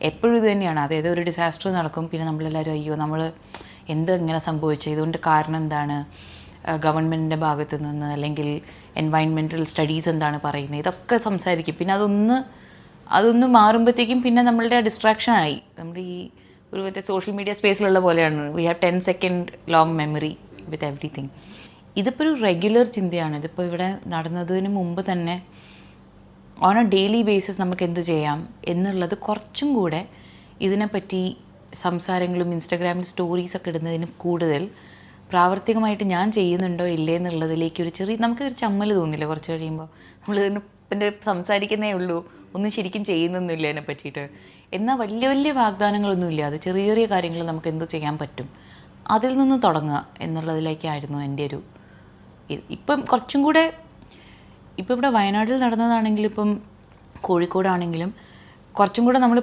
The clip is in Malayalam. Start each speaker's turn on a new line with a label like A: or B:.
A: എപ്പോഴും ഇത് തന്നെയാണ്. അതായത് ഒരു ഡിസാസ്റ്റർ നടക്കും, പിന്നെ നമ്മളെല്ലാവരും അയ്യോ നമ്മൾ ഇങ്ങനെ സംഭവിച്ചത്, ഇതുകൊണ്ട് കാരണം എന്താണ്, ഗവൺമെൻറ്റിൻ്റെ ഭാഗത്ത് നിന്ന് അല്ലെങ്കിൽ എൻവയൺമെൻറ്റൽ സ്റ്റഡീസ് എന്താണ് പറയുന്നത്, ഇതൊക്കെ സംസാരിക്കും. പിന്നെ അതൊന്ന് മാറുമ്പോഴത്തേക്കും പിന്നെ നമ്മളുടെ ഡിസ്ട്രാക്ഷനായി. നമ്മുടെ ഈ ഒരു മറ്റേ സോഷ്യൽ മീഡിയ സ്പേസിലുള്ള പോലെയാണ്, we have 10 second long memory with everything. ഇതിപ്പോൾ ഒരു റെഗുലർ ചിന്തയാണ്. ഇതിപ്പോൾ ഇവിടെ നടന്നതിന് മുമ്പ് തന്നെ ഓൺ എ ഡെയിലി ബേസിസ് നമുക്ക് എന്ത് ചെയ്യാം എന്നുള്ളത് കുറച്ചും കൂടെ ഇതിനെപ്പറ്റി സംസാരങ്ങളും ഇൻസ്റ്റഗ്രാമിൽ സ്റ്റോറീസൊക്കെ ഇടുന്നതിന് കൂടുതൽ പ്രാവർത്തികമായിട്ട് ഞാൻ ചെയ്യുന്നുണ്ടോ ഇല്ലേ എന്നുള്ളതിലേക്ക് നമുക്കൊരു ചമ്മൽ തോന്നില്ല കുറച്ച് കഴിയുമ്പോൾ. നമ്മളിതിന് പിന്നെ സംസാരിക്കുന്നേ ഉള്ളൂ, ഒന്നും ശരിക്കും ചെയ്യുന്നൊന്നുമില്ല അതിനെ പറ്റിയിട്ട്. എന്നാൽ വലിയ വലിയ വാഗ്ദാനങ്ങളൊന്നുമില്ല, അത് ചെറിയ ചെറിയ കാര്യങ്ങൾ നമുക്ക് എന്ത് ചെയ്യാൻ പറ്റും അതിൽ നിന്ന് തുടങ്ങുക എന്നുള്ളതിലേക്കായിരുന്നു എൻ്റെ ഒരു ഇപ്പം കുറച്ചും കൂടെ. ഇപ്പം ഇവിടെ വയനാട്ടിൽ നടന്നതാണെങ്കിലും ഇപ്പം കോഴിക്കോടാണെങ്കിലും കുറച്ചും കൂടെ നമ്മൾ